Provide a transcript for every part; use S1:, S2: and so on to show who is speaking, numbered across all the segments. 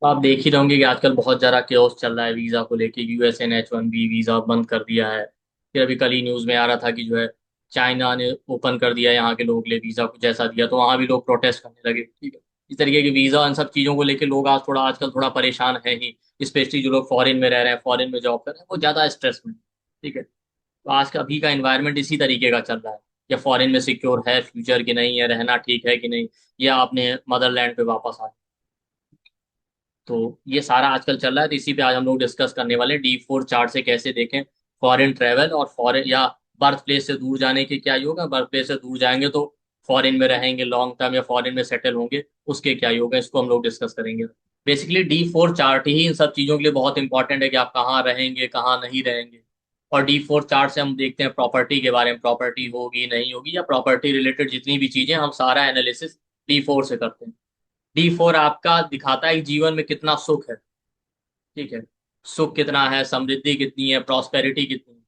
S1: तो आप देख ही रहोगे कि आजकल बहुत ज़्यादा केओस चल रहा है वीज़ा को लेके। यूएसएन H1B वीज़ा बंद कर दिया है। फिर अभी कल ही न्यूज़ में आ रहा था कि जो है चाइना ने ओपन कर दिया है यहाँ के लोगों के लिए वीज़ा, कुछ ऐसा दिया तो वहाँ भी लोग प्रोटेस्ट करने लगे। ठीक है, इस तरीके की वीज़ा इन सब चीज़ों को लेके लोग आज थोड़ा आजकल थोड़ा परेशान है ही। स्पेशली जो लोग फॉरेन में रह रहे हैं, फॉरेन में जॉब कर रहे हैं, वो ज़्यादा स्ट्रेस में। ठीक है, तो आज का अभी का इन्वायरमेंट इसी तरीके का चल रहा है। या फॉरेन में सिक्योर है फ्यूचर कि नहीं है, रहना ठीक है कि नहीं, या अपने मदरलैंड पे वापस आए। तो ये सारा आजकल चल रहा है, तो इसी पे आज हम लोग डिस्कस करने वाले हैं D4 चार्ट से कैसे देखें फॉरेन ट्रेवल, और फॉरेन या बर्थ प्लेस से दूर जाने के क्या योग है। बर्थ प्लेस से दूर जाएंगे तो फॉरेन में रहेंगे लॉन्ग टर्म या फॉरेन में सेटल होंगे, उसके क्या योग है, इसको हम लोग डिस्कस करेंगे। बेसिकली D4 चार्ट ही इन सब चीज़ों के लिए बहुत इंपॉर्टेंट है कि आप कहाँ रहेंगे कहाँ नहीं रहेंगे। और D4 चार्ट से हम देखते हैं प्रॉपर्टी के बारे में, प्रॉपर्टी होगी नहीं होगी, या प्रॉपर्टी रिलेटेड जितनी भी चीज़ें, हम सारा एनालिसिस D4 से करते हैं। D4 आपका दिखाता है कि जीवन में कितना सुख है। ठीक है, सुख कितना है, समृद्धि कितनी है, प्रॉस्पेरिटी कितनी है।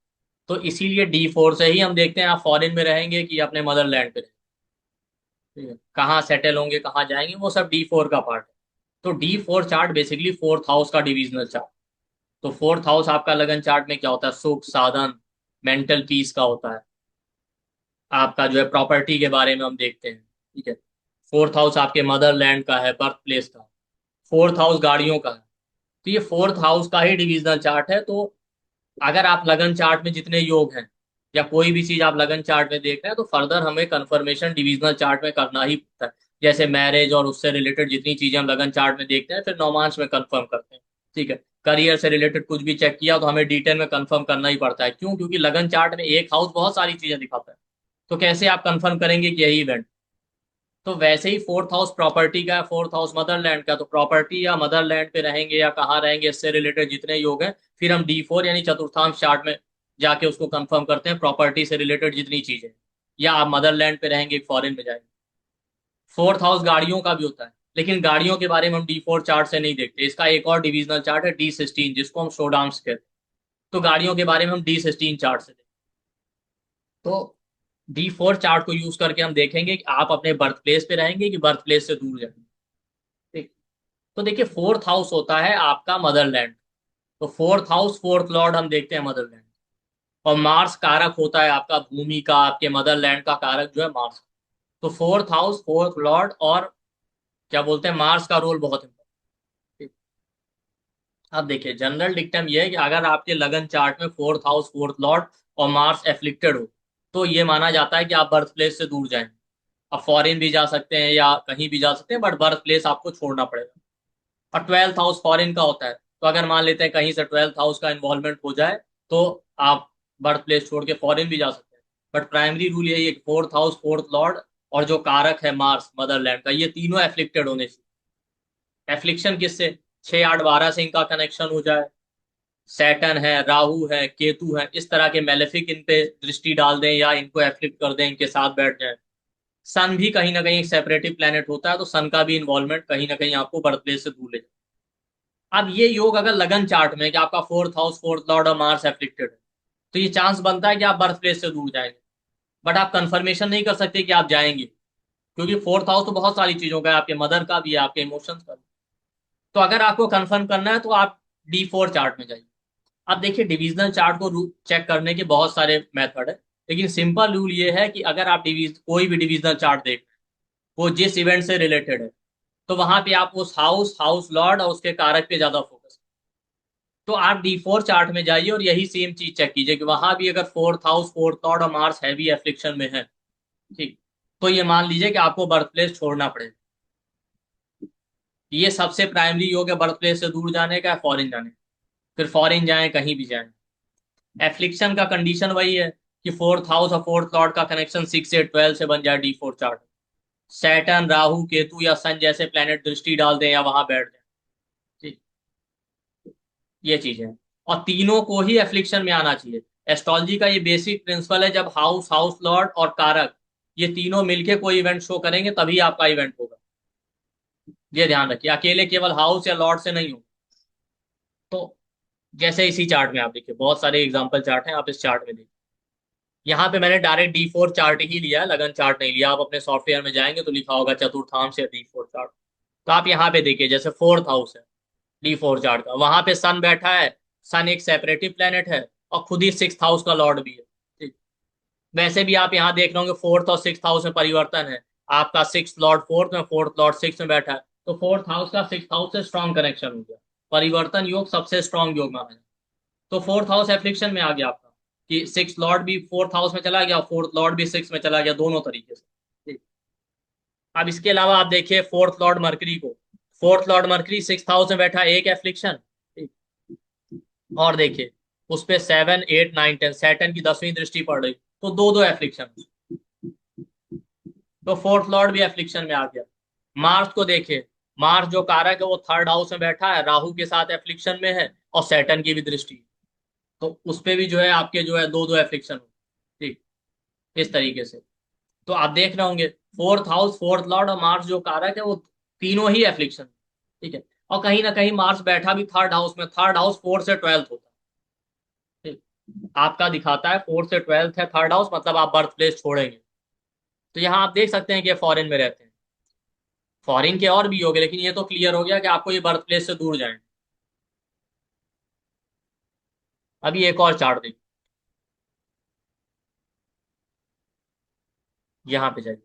S1: तो इसीलिए D4 से ही हम देखते हैं आप फॉरेन में रहेंगे कि अपने मदरलैंड पे रहेंगे। ठीक है, कहाँ सेटल होंगे कहाँ जाएंगे, वो सब D4 का पार्ट है। तो D4 chart basically fourth house का डिविजनल चार्ट। तो फोर्थ हाउस आपका लगन चार्ट में क्या होता है, सुख साधन, मेंटल पीस का होता है। आपका जो है प्रॉपर्टी के बारे में हम देखते हैं। ठीक है, फोर्थ हाउस आपके मदरलैंड का है, बर्थ प्लेस का। फोर्थ हाउस गाड़ियों का है। तो ये फोर्थ हाउस का ही डिविजनल चार्ट है। तो अगर आप लगन चार्ट में जितने योग हैं, या कोई भी चीज आप लगन चार्ट में देख रहे हैं, तो फर्दर हमें कंफर्मेशन डिविजनल चार्ट में करना ही पड़ता है। जैसे मैरिज और उससे रिलेटेड जितनी चीजें हम लगन चार्ट में देखते हैं, फिर नौमांश में कंफर्म करते हैं। ठीक है, करियर से रिलेटेड कुछ भी चेक किया तो हमें D10 में कंफर्म करना ही पड़ता है। क्यों? क्योंकि लगन चार्ट में एक हाउस बहुत सारी चीजें दिखाता है। तो कैसे आप कंफर्म करेंगे कि यही इवेंट। तो वैसे ही फोर्थ हाउस प्रॉपर्टी का है, फोर्थ हाउस मदरलैंड का। तो प्रॉपर्टी या मदरलैंड पे रहेंगे या कहाँ रहेंगे, इससे रिलेटेड जितने योग हैं, फिर हम D4 यानी चतुर्थांश चार्ट में जाके उसको कंफर्म करते हैं, प्रॉपर्टी से रिलेटेड जितनी चीजें। या आप मदरलैंड पे रहेंगे फॉरेन में जाएंगे। फोर्थ हाउस गाड़ियों का भी होता है, लेकिन गाड़ियों के बारे में हम D4 चार्ट से नहीं देखते। इसका एक और डिविजनल चार्ट है D16, जिसको हम शोडाउंस कहते हैं। तो गाड़ियों के बारे में हम D16 चार्ट से देखते हैं। तो D4 चार्ट को यूज करके हम देखेंगे कि आप अपने बर्थ प्लेस पे रहेंगे कि बर्थ प्लेस से दूर जाएंगे। ठीक। तो देखिए, फोर्थ हाउस होता है आपका मदरलैंड। तो फोर्थ हाउस फोर्थ लॉर्ड हम देखते हैं मदरलैंड। और मार्स कारक होता है आपका भूमि का, आपके मदरलैंड का कारक जो है मार्स। तो फोर्थ हाउस फोर्थ लॉर्ड और क्या बोलते हैं, मार्स का रोल बहुत इंपॉर्टेंट। अब देखिए, जनरल डिक्टम ये है कि अगर आपके लगन चार्ट में फोर्थ हाउस फोर्थ लॉर्ड और मार्स एफ्लिक्टेड हो, तो ये माना जाता है कि आप बर्थ प्लेस से दूर जाएं। आप फॉरेन भी जा सकते हैं या कहीं भी जा सकते हैं, बट बर्थ प्लेस आपको छोड़ना पड़ेगा। और ट्वेल्थ हाउस फॉरेन का होता है। तो अगर मान लेते हैं कहीं से ट्वेल्थ हाउस का इन्वॉल्वमेंट हो जाए, तो आप बर्थ प्लेस छोड़ के फॉरेन भी जा सकते हैं। बट प्राइमरी रूल यही है कि फोर्थ हाउस फोर्थ लॉर्ड और जो कारक है मार्स मदरलैंड का, ये तीनों एफ्लिक्टेड होने चाहिए। एफ्लिक्शन किससे? 6 8 12 से इनका कनेक्शन हो जाए। सैटर्न है, राहु है, केतु है, इस तरह के मेलेफिक इन पे दृष्टि डाल दें या इनको एफ्लिक्ट कर दें, इनके साथ बैठ जाए। सन भी कहीं ना कहीं एक सेपरेटिव प्लेनेट होता है, तो सन का भी इन्वॉल्वमेंट कहीं ना कहीं आपको बर्थ प्लेस से दूर ले। अब ये योग अगर लगन चार्ट में कि आपका फोर्थ हाउस फोर्थ लॉर्ड और मार्स एफ्लिक्टेड है, तो ये चांस बनता है कि आप बर्थ प्लेस से दूर जाएंगे। बट आप कंफर्मेशन नहीं कर सकते कि आप जाएंगे, क्योंकि फोर्थ हाउस तो बहुत सारी चीजों का है, आपके मदर का भी है, आपके इमोशंस का भी। तो अगर आपको कंफर्म करना है तो आप D4 चार्ट में जाइए। अब देखिए, डिविजनल चार्ट को चेक करने के बहुत सारे मेथड है, लेकिन सिंपल रूल ये है कि अगर आप कोई भी डिविजनल चार्ट देख रहे हैं, वो जिस इवेंट से रिलेटेड है, तो वहां पे आप उस हाउस हाउस लॉर्ड और उसके कारक पे ज्यादा फोकस। तो आप D4 चार्ट में जाइए और यही सेम चीज चेक कीजिए कि वहां भी अगर फोर्थ हाउस फोर्थ लॉर्ड और मार्स हैवी एफ्लिक्शन में है, ठीक, तो ये मान लीजिए कि आपको बर्थ प्लेस छोड़ना पड़ेगा। ये सबसे प्राइमरी योग है बर्थ प्लेस से दूर जाने का, फॉरेन जाने का। फिर फॉरेन जाएं कहीं भी जाएं, एफ्लिक्शन का कंडीशन वही है कि फोर्थ हाउस और फोर्थ लॉर्ड का कनेक्शन 6 से 12 से बन जाए D4 chart. Saturn Rahu Ketu या सन जैसे प्लेनेट दृष्टि डाल दें या वहां बैठ जाए। ठीक, ये चीज है। और तीनों को ही एफ्लिक्शन में आना चाहिए। एस्ट्रोलॉजी का ये बेसिक प्रिंसिपल है, जब हाउस हाउस लॉर्ड और कारक ये तीनों मिलके कोई इवेंट शो करेंगे तभी आपका इवेंट होगा। ये ध्यान रखिए, अकेले केवल हाउस या लॉर्ड से नहीं हो। तो जैसे इसी चार्ट में आप देखिए, बहुत सारे एग्जाम्पल चार्ट हैं, आप इस चार्ट में देखिए। यहाँ पे मैंने डायरेक्ट D4 चार्ट ही लिया है, लगन चार्ट नहीं लिया। आप अपने सॉफ्टवेयर में जाएंगे तो लिखा होगा चतुर्थांश या D4 चार्ट। तो आप यहाँ पे देखिए, जैसे फोर्थ हाउस है, D4 चार्ट का, वहां पे सन बैठा है। सन एक सेपरेटिव प्लेनेट है और खुद ही सिक्स हाउस का लॉर्ड भी है। ठीक। वैसे भी आप यहाँ देख रहे होंगे फोर्थ और सिक्स हाउस में परिवर्तन है। आपका सिक्स लॉर्ड फोर्थ में, फोर्थ लॉर्ड सिक्स में बैठा है, तो फोर्थ हाउस का सिक्स हाउस से स्ट्रॉन्ग कनेक्शन हो गया। परिवर्तन योग सबसे स्ट्रॉन्ग योग माना है। तो फोर्थ हाउस एफ्लिक्शन में आ गया आपका, कि सिक्स लॉर्ड भी फोर्थ हाउस में चला गया, फोर्थ लॉर्ड भी सिक्स में चला गया, दोनों तरीके से। ठीक। अब इसके अलावा आप देखिए फोर्थ लॉर्ड मरकरी को। Fourth lord Mercury six house में बैठा, एक एफ्लिक्शन। ठीक। और देखिए उस पे seven eight nine ten, Saturn की 10वीं दृष्टि पड़ रही, तो दो दो एफ्लिक्शन। तो फोर्थ लॉर्ड भी एफ्लिक्शन में आ गया। मार्स को देखिए, मार्स जो कारक है वो थर्ड हाउस में बैठा है, राहु के साथ एफ्लिक्शन में है, और सैटर्न की भी दृष्टि है। तो उस पे भी जो है आपके जो है दो दो एफ्लिक्शन हो। ठीक। इस तरीके से तो आप देख रहे होंगे फोर्थ हाउस, फोर्थ लॉर्ड और मार्स जो कारक है वो तीनों ही एफ्लिक्शन। ठीक है। और कहीं ना कहीं मार्स बैठा भी थर्ड हाउस में, थर्ड हाउस फोर्थ से ट्वेल्थ होता है। ठीक। आपका दिखाता है फोर्थ से ट्वेल्थ है थर्ड हाउस, मतलब आप बर्थ प्लेस छोड़ेंगे। तो यहाँ आप देख सकते हैं कि फॉरेन में रहते हैं। फॉरेन के और भी हो गए, लेकिन ये तो क्लियर हो गया कि आपको ये बर्थ प्लेस से दूर जाए। अभी एक और चार्ट देखिए, यहाँ पे जाइए।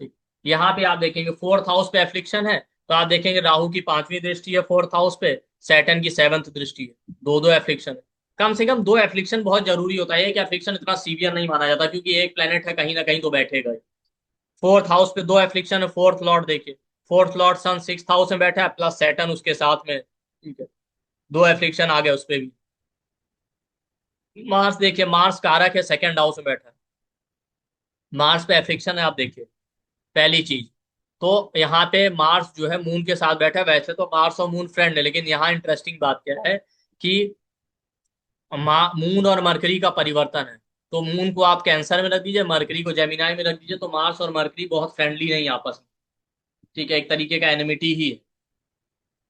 S1: ठीक। यहाँ पे आप देखेंगे फोर्थ हाउस पे एफ्लिक्शन है, तो आप देखेंगे राहु की 5वीं दृष्टि है फोर्थ हाउस पे, सैटर्न की 7th दृष्टि है, दो दो एफ्लिक्शन है। कम से कम दो एफ्लिक्शन बहुत जरूरी होता है, एक एफ्लिक्शन इतना सीवियर नहीं माना जाता, क्योंकि एक प्लेनेट है कहीं ना कहीं तो बैठेगा ही। फोर्थ हाउस पे दो एफ्लिक्शन है, फोर्थ लॉर्ड देखिए, फोर्थ लॉर्ड सन सिक्स हाउस में बैठा है, प्लस सैटर्न उसके साथ में। ठीक है। दो एफ्लिक्शन आ गए उस पे भी। मार्स देखिए, मार्स कारक है, सेकंड हाउस में बैठा है। मार्स पे एफ्लिक्शन है, आप देखिए। पहली चीज, तो यहाँ पे मार्स जो है मून के साथ बैठा है। वैसे तो मार्स और मून फ्रेंड है, लेकिन यहाँ इंटरेस्टिंग बात क्या है कि मून और मरकरी का परिवर्तन है। तो मून को आप कैंसर में रख दीजिए, मरकरी को जेमिनाई में रख दीजिए, तो मार्स और मरकरी बहुत फ्रेंडली नहीं आपस में। ठीक है, एक तरीके का एनिमिटी ही है।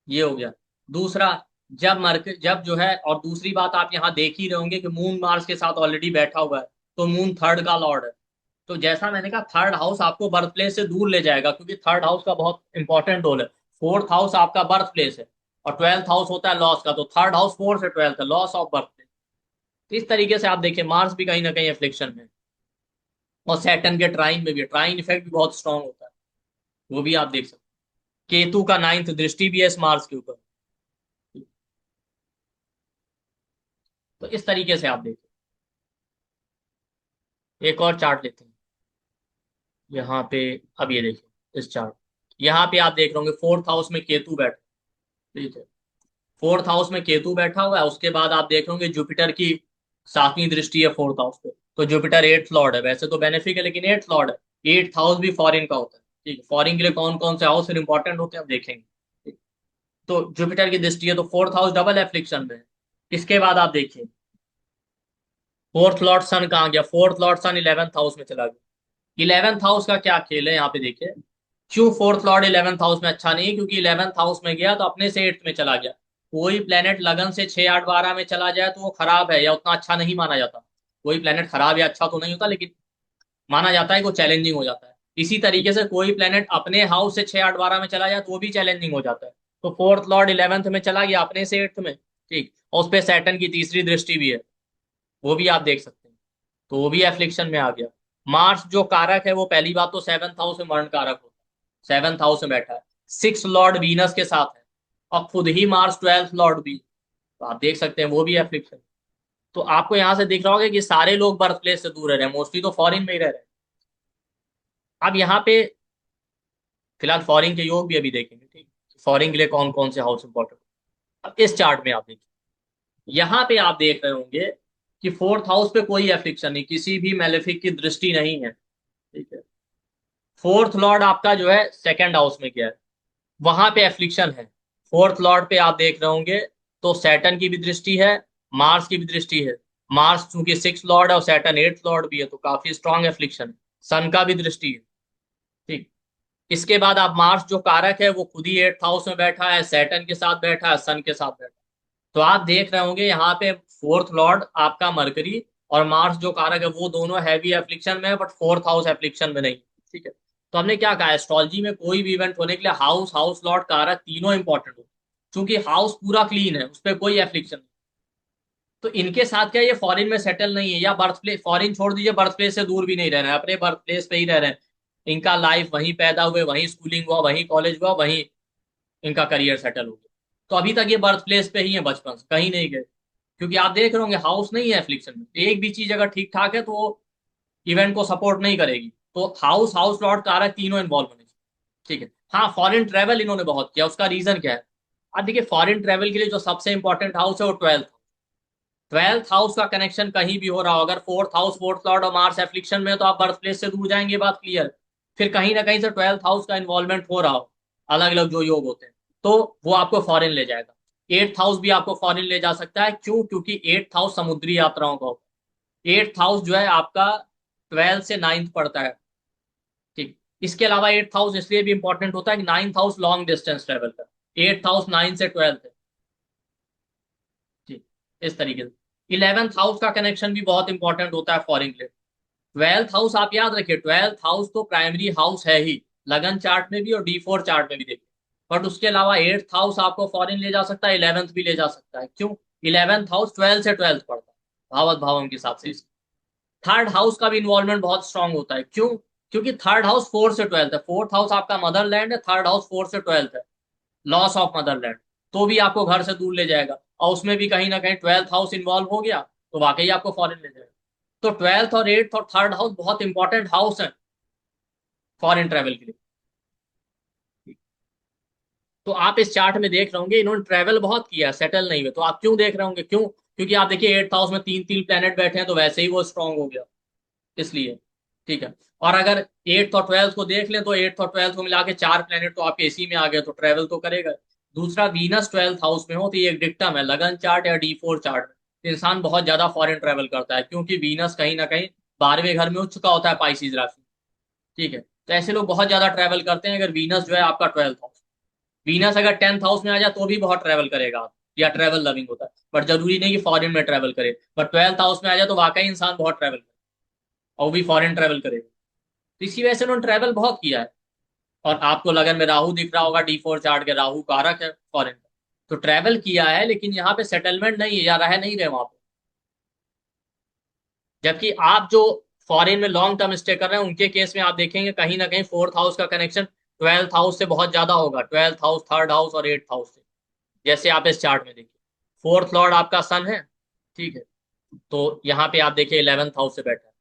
S1: ये हो गया। दूसरा, जब जो है, और दूसरी बात आप यहाँ देख ही रहे होंगे कि मून मार्स के साथ ऑलरेडी बैठा हुआ है, तो मून थर्ड का लॉर्ड है। तो जैसा मैंने कहा, थर्ड हाउस आपको बर्थ प्लेस से दूर ले जाएगा, क्योंकि थर्ड हाउस का बहुत इंपॉर्टेंट रोल है। फोर्थ हाउस आपका बर्थ प्लेस है, और ट्वेल्थ हाउस होता है लॉस का, तो थर्ड हाउस फोर्थ से ट्वेल्थ है, लॉस ऑफ बर्थ प्लेस। तो इस तरीके से आप देखिए मार्स भी कहीं ना कहीं एफ्लिक्शन में है। और सैटर्न के ट्राइन में भी, ट्राइन इफेक्ट भी बहुत स्ट्रांग होता है, वो भी आप देख सकते हैं। केतु का 9th दृष्टि भी है इस मार्स के ऊपर। तो इस तरीके से आप देखिए। एक और चार्ट लेते हैं यहाँ पे। अब ये देखिए इस चार्ट, यहाँ पे आप देख रहे होंगे फोर्थ हाउस में केतु बैठा। ठीक है। फोर्थ हाउस में केतु बैठा हुआ है, उसके बाद आप देख होंगे जुपिटर की 7वीं दृष्टि है फोर्थ हाउस पे। तो जुपिटर एट्थ लॉर्ड है, वैसे तो बेनिफिक है लेकिन एट्थ लॉर्ड है। एट्थ हाउस भी फॉरेन का होता है। ठीक है। फॉरेन के लिए कौन कौन से हाउस फिर इंपॉर्टेंट होते हैं हम देखेंगे। ठीक। तो जुपिटर की दृष्टि है, तो फोर्थ हाउस डबल एफ्लिक्शन में है। इसके बाद आप देखिए फोर्थ लॉर्ड सन कहाँ गया, फोर्थ लॉर्ड सन 11th हाउस में चला गया। 11th हाउस का क्या खेल है यहाँ पे देखिए। क्यों फोर्थ लॉर्ड 11th हाउस में अच्छा नहीं, क्योंकि 11th हाउस में गया तो अपने से 8th में चला गया। कोई प्लेनेट लगन से 6 8 12 में चला जाए तो वो खराब है या उतना अच्छा नहीं माना जाता। कोई प्लेनेट खराब या अच्छा तो नहीं होता, लेकिन माना जाता है कि वो चैलेंजिंग हो जाता है। इसी तरीके से कोई प्लेनेट अपने हाउस से 6 8 12 में चला जाए तो वो भी चैलेंजिंग हो जाता है। तो फोर्थ लॉर्ड 11th में चला गया अपने से 8th में। ठीक। और उस पर सैटर्न की तीसरी दृष्टि भी है, वो भी आप देख सकते हैं। तो वो भी एफ्लिक्शन में आ गया। मार्स जो कारक है वो पहली बात तो 7th हाउस में मरण कारक होता है, 7th हाउस में बैठा है। सिक्स लॉर्ड वीनस के साथ है, और खुद ही मार्स 12th लॉर्ड भी। तो आप देख सकते हैं वो भी एफ्लिक्शन। तो आपको यहाँ से दिख रहा होगा कि सारे लोग बर्थ प्लेस से दूर रह रहे हैं, मोस्टली तो फॉरेन में ही रह रहे हैं। अब यहाँ पे फिलहाल फॉरेन के योग भी अभी देखेंगे। ठीक। फॉरेन के लिए कौन कौन से हाउस इंपॉर्टेंट। अब इस चार्ट में आप देखिए, यहाँ पे आप देख रहे होंगे कि फोर्थ हाउस पे कोई एफ्लिक्शन नहीं, किसी भी मेलेफिक की दृष्टि नहीं है। ठीक है। फोर्थ लॉर्ड आपका जो है सेकंड हाउस में गया है, वहां पे एफ्लिक्शन है। फोर्थ लॉर्ड पे आप देख रहे होंगे, तो सैटर्न की भी दृष्टि है, मार्स की भी दृष्टि है। मार्स चूंकि सिक्स लॉर्ड है और सैटर्न एट्थ लॉर्ड भी है, तो काफी स्ट्रांग एफ्लिक्शन है। सन का भी दृष्टि है। ठीक। इसके बाद आप मार्स जो कारक है वो खुद ही एट्थ हाउस में बैठा है, सैटर्न के साथ बैठा है, सन के साथ बैठा है। तो आप देख रहे होंगे यहाँ पे फोर्थ लॉर्ड आपका मरकरी और मार्स जो कारक है वो दोनों हैवी एफ्लिक्शन में है, बट फोर्थ हाउस एफ्लिक्शन में नहीं। ठीक है। तो हमने क्या कहा, एस्ट्रोलॉजी में कोई भी इवेंट होने के लिए हाउस, हाउस लॉर्ड, कारक तीनों इंपॉर्टेंट होते हैं। क्योंकि हाउस पूरा क्लीन है, उस पर कोई एफ्लिक्शन नहीं। तो इनके साथ क्या, ये फॉरेन में सेटल नहीं है, या बर्थ प्लेस, फॉरेन छोड़ दीजिए, बर्थ प्लेस से दूर भी नहीं रह रहे हैं, अपने बर्थ प्लेस पे ही रह रहे हैं। इनका लाइफ वहीं पैदा हुए, वहीं स्कूलिंग हुआ, वहीं कॉलेज हुआ, वहीं इनका करियर सेटल हो गया। तो अभी तक ये बर्थ प्लेस पे ही है, बचपन से कहीं नहीं गए। क्योंकि आप देख रहे होंगे हाउस नहीं है एफ्लिक्शन में, एक भी चीज अगर ठीक ठाक है तो वो इवेंट को सपोर्ट नहीं करेगी। तो हाउस, हाउस लॉर्ड, कारक तीनों इन्वॉल्व होने चाहिए। ठीक है। हाँ, फॉरेन ट्रेवल इन्होंने बहुत किया, उसका रीजन क्या है? अब देखिए, फॉरेन ट्रेवल के लिए जो सबसे इंपॉर्टेंट हाउस है वो 12th। 12th हाउस का कनेक्शन कहीं भी हो रहा हो, अगर 4th हाउस, 4th लॉर्ड और मार्स एफ्लिक्शन में है, तो आप बर्थ प्लेस से दूर जाएंगे, बात क्लियर। फिर कहीं ना कहीं से 12th हाउस का इन्वॉल्वमेंट हो रहा हो, अलग अलग जो योग होते हैं, तो वो आपको फॉरेन ले जाएगा। 8th हाउस भी आपको फॉरेन ले जा सकता है, क्यों? क्योंकि 8th हाउस समुद्री यात्राओं का होता है। 8th हाउस जो है आपका 12th से 9th पड़ता है। ठीक। इसके अलावा 8th हाउस इसलिए भी इंपॉर्टेंट होता है कि 9th house long distance travel का, 8th हाउस 9 से 12th है। ठीक। इस तरीके से 11th हाउस का कनेक्शन भी बहुत इंपॉर्टेंट होता है फॉरेन के लिए। 12th हाउस आप याद रखिए, 12th हाउस तो प्राइमरी हाउस है ही, लगन चार्ट में भी और D4 चार्ट में भी देखिए। बट उसके अलावा 8th हाउस आपको फॉरेन ले जा सकता है, 11th भी ले जा सकता है, क्यों? 11th हाउस 12 से 12th पड़ता है, भावत भावम के हिसाब से। 3rd हाउस का भी इन्वॉल्वमेंट बहुत स्ट्रांग होता है, क्यों? क्योंकि 3rd हाउस 4 से 12th है, 4th हाउस आपका मदरलैंड है, 3rd हाउस 4 से 12th है, लॉस ऑफ मदरलैंड। तो भी आपको घर से दूर ले जाएगा, और उसमें भी कहीं ना कहीं 12th हाउस इन्वॉल्व हो गया, तो वाकई आपको फॉरेन ले जाएगा। तो 12th और 8th और 3rd हाउस बहुत इंपॉर्टेंट हाउस है फॉरेन ट्रेवल के लिए। तो आप इस चार्ट में देख रहे होंगे, इन्होंने ट्रेवल बहुत किया, सेटल नहीं हुए, तो आप क्यों देख रहे होंगे, क्यों? क्योंकि आप देखिए 8th हाउस में तीन तीन प्लेनेट बैठे हैं, तो वैसे ही वो स्ट्रांग हो गया, इसलिए। ठीक है। और अगर 8th और 12th को देख लें, तो 8th और 12th को मिला के 4 प्लेनेट तो आपके इसी में आ गए, तो ट्रेवल तो करेगा। दूसरा, वीनस 12th हाउस में हो तो ये एक डिक्टम है, लगन चार्ट या D4 चार्ट में तो इंसान बहुत ज्यादा फॉरेन ट्रेवल करता है, क्योंकि वीनस कहीं ना कहीं 12वें घर में उठ चुका होता है, पाइसिस राशि। ठीक है। तो ऐसे लोग बहुत ज्यादा ट्रेवल करते हैं, अगर वीनस जो है आपका 12th हाउस। वीनस अगर 10th हाउस में आ जाए तो भी बहुत ट्रेवल करेगा आप, या ट्रेवल लविंग होता है, बट जरूरी नहीं कि फॉरेन में ट्रेवल करे। बट 12th हाउस में आ जाए तो वाकई इंसान बहुत ट्रेवल करे, और वो भी फॉरेन ट्रेवल करेगा। तो इसी वजह से उन्होंने ट्रेवल बहुत किया है। और आपको लगन में राहु दिख रहा होगा, D4 चार्ट के, राहु कारक है फॉरेन का। तो ट्रेवल किया है, लेकिन यहाँ पे सेटलमेंट नहीं है, या रह नहीं रहे वहां पे। जबकि आप जो फॉरेन में लॉन्ग टर्म स्टे कर रहे हैं, उनके केस में आप देखेंगे कहीं ना कहीं 4th हाउस का कनेक्शन 12th हाउस से बहुत ज्यादा होगा, 12th हाउस, 3rd हाउस और 8th हाउस से। जैसे आप इस चार्ट में देखिए, 4th लॉर्ड आपका सन है। ठीक है। तो यहाँ पे आप देखिए 11th हाउस से बैठा है,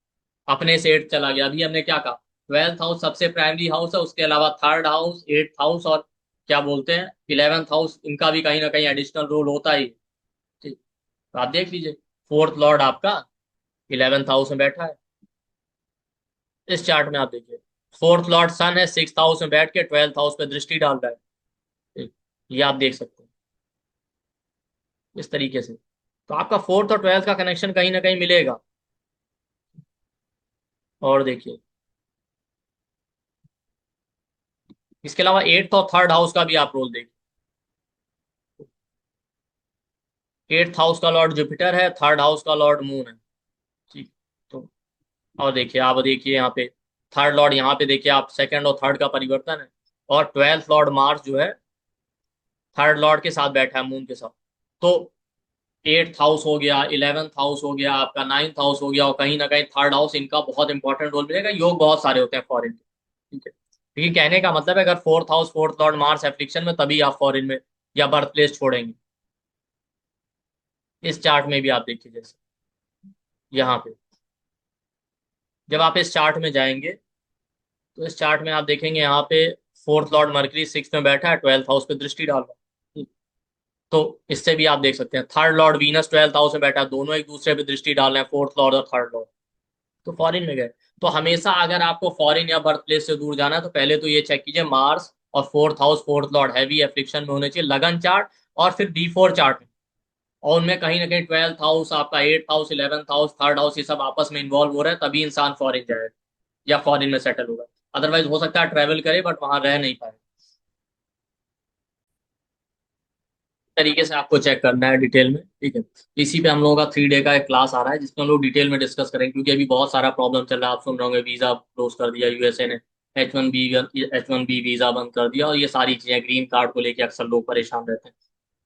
S1: अपने से 8th चला गया। अभी हमने क्या कहा, 12th हाउस सबसे प्राइमरी हाउस है, उसके अलावा 3rd हाउस, 8th हाउस और क्या बोलते हैं 11th हाउस, इनका भी कहीं ना कहीं एडिशनल रोल होता ही है। ठीक। तो आप देख लीजिए, 4th लॉर्ड आपका 11th हाउस में बैठा है, इस चार्ट में आप देखिए। 4th लॉर्ड सन है, 6th हाउस में बैठ के 12th हाउस पे दृष्टि डाल रहा है। ठीक। ये आप देख सकते हैं इस तरीके से। तो आपका 4th और 12th का कनेक्शन कहीं ना कहीं मिलेगा। और देखिए, इसके अलावा 8th और 3rd हाउस का भी आप रोल देखिए। 8th हाउस का लॉर्ड जुपिटर है, 3rd हाउस का लॉर्ड मून है। ठीक। तो और देखिए, आप देखिए यहाँ पे 3rd लॉर्ड, यहाँ पे देखिए आप 2nd और 3rd का परिवर्तन है। और 12th लॉर्ड मार्स जो है 3rd लॉर्ड के साथ बैठा है, मून के साथ। तो 8th हाउस हो गया, 11th हाउस हो गया, आपका 9th हाउस हो गया, और कहीं ना कहीं 3rd हाउस, इनका बहुत इंपॉर्टेंट रोल मिलेगा। योग बहुत सारे होते हैं फॉरेन के। ठीक है। लेकिन कहने का मतलब है, अगर 4th house, 4th Lord Mars affliction में, तभी आप फॉरेन में या बर्थ प्लेस छोड़ेंगे। इस चार्ट में भी आप देखिए, जैसे यहाँ पे जब आप इस चार्ट में जाएंगे, तो इस चार्ट में आप देखेंगे यहाँ पे 4th लॉर्ड मरकरी 6th में बैठा है, 12th हाउस पे दृष्टि डाल रहा है। तो इससे भी आप देख सकते हैं 3rd Lord Venus 12th house में बैठा है, दोनों एक दूसरे पे दृष्टि डाल रहे हैं, 4th लॉर्ड और 3rd लॉर्ड। तो फॉरेन में गए। तो हमेशा अगर आपको फॉरेन या बर्थ प्लेस से दूर जाना है, तो पहले तो ये चेक कीजिए, मार्स और 4th house, 4th Lord heavy affliction में होने चाहिए, लगन चार्ट। और फिर D4 चार्ट में, और उनमें कहीं ना कहीं 12th हाउस, आपका 8th house, 11th house, 3rd house, ये सब आपस में इन्वॉल्व हो रहा है, तभी इंसान फॉरेन जाएगा या फॉरेन में सेटल होगा। अदरवाइज हो सकता है ट्रैवल करे बट वहां रह नहीं पाए। तरीके से आपको चेक करना है डिटेल में। ठीक है। इसी पे हम लोगों का 3 डे का एक क्लास आ रहा है, जिसमें हम लोग डिटेल में डिस्कस करेंगे, क्योंकि अभी बहुत सारा प्रॉब्लम चल रहा है। आप सुन रहे होंगे, वीजा क्लोज कर दिया USA ने, H1B वीजा बंद कर दिया, और ये सारी चीजें ग्रीन कार्ड को लेके अक्सर लोग परेशान रहते हैं।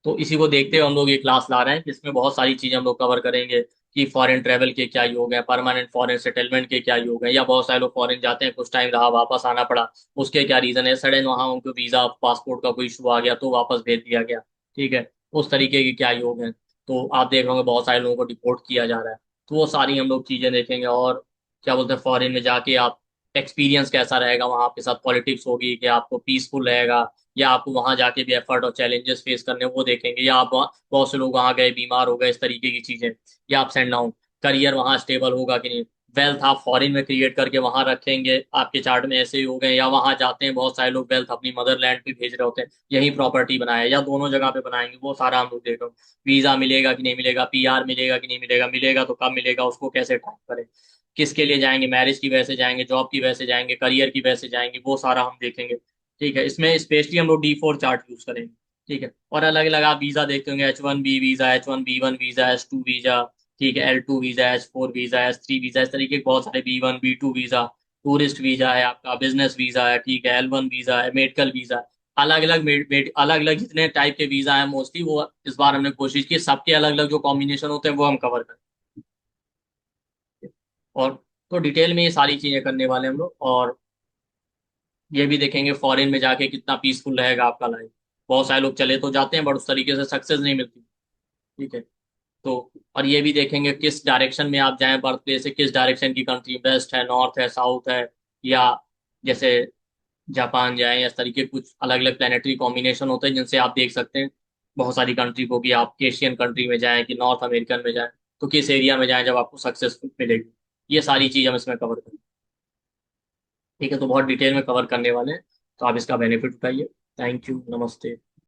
S1: तो इसी को देखते हुए हम लोग ये क्लास ला रहे हैं कि इसमें बहुत सारी चीजें हम लोग कवर करेंगे कि फॉरेन ट्रेवल के क्या योग है, परमानेंट फॉरेन सेटलमेंट के क्या योग है, या बहुत सारे लोग फॉरेन जाते हैं, कुछ टाइम रहा वापस आना पड़ा, उसके क्या रीजन है, सडन वहां उनको वीजा पासपोर्ट का कोई इशू आ गया तो वापस भेज दिया गया। ठीक है, उस तरीके के क्या योग है। तो आप देख रहे होंगे बहुत सारे लोगों को डिपोर्ट किया जा रहा है। तो वो सारी हम लोग चीजें देखेंगे। और क्या बोलते हैं, फॉरेन में जाके आप एक्सपीरियंस कैसा रहेगा, वहां आपके साथ पॉलिटिक्स होगी कि आपको पीसफुल रहेगा, या आपको वहां जाके भी एफर्ट और चैलेंजेस फेस करने वो देखेंगे, या आप बहुत से लोग वहां गए बीमार हो गए, इस तरीके की चीजें, या अप्स एंड डाउन, करियर वहां स्टेबल होगा कि नहीं, वेल्थ आप फॉरेन में क्रिएट करके वहां रखेंगे, आपके चार्ट में ऐसे ही हो गए, या वहां जाते हैं बहुत सारे लोग वेल्थ अपनी मदरलैंड पे भेज रहे होते हैं, यही प्रॉपर्टी बनाया, या दोनों जगह पे बनाएंगे, वो सारा हम लोग देख रहे हो। वीजा मिलेगा कि नहीं मिलेगा, पीआर मिलेगा कि नहीं मिलेगा, मिलेगा तो कब मिलेगा, उसको कैसे ट्रैक करें, किसके लिए जाएंगे, मैरिज की वजह से जाएंगे, जॉब की वजह से जाएंगे, करियर की वजह से जाएंगे, वो सारा हम देखेंगे। ठीक है, इसमें स्पेशली हम लोग D4 चार्ट यूज करेंगे। ठीक है, और अलग अलग आप वीजा देखते होंगे, H1B visa, H1B1 visa, H2 visa, ठीक है, L2 visa, H4 visa, H3 visa, इस तरीके के बहुत सारे B1 B2 visa, tourist visa है आपका, बिजनेस वीजा है, ठीक है, L1 वीजा है, मेडिकल वीजा है। अलग अलग अलग अलग जितने टाइप के वीजा है मोस्टली, वो इस बार हमने कोशिश की सबके अलग अलग जो कॉम्बिनेशन होते हैं वो हम कवर करें। और तो डिटेल में ये सारी चीजें करने वाले हैं हम लोग। और ये भी देखेंगे फॉरेन में जाके कितना पीसफुल रहेगा आपका लाइफ। बहुत सारे लोग चले तो जाते हैं बट उस तरीके से सक्सेस नहीं मिलती। ठीक है, तो और ये भी देखेंगे किस डायरेक्शन में आप जाएं, बर्थ प्लेस से किस डायरेक्शन की कंट्री बेस्ट है, नॉर्थ है, साउथ है, या जैसे जापान जाएं, इस तरीके कुछ अलग अलग प्लानिटरी कॉम्बिनेशन होते हैं जिनसे आप देख सकते हैं बहुत सारी कंट्री को, कि आप एशियन कंट्री में जाएं कि नॉर्थ अमेरिकन में जाएं, तो किस एरिया में जाएं जब आपको सक्सेस मिलेगी। ये सारी चीज हम इसमें कवर करें। ठीक है, तो बहुत डिटेल में कवर करने वाले हैं, तो आप इसका बेनिफिट उठाइए। थैंक यू, नमस्ते।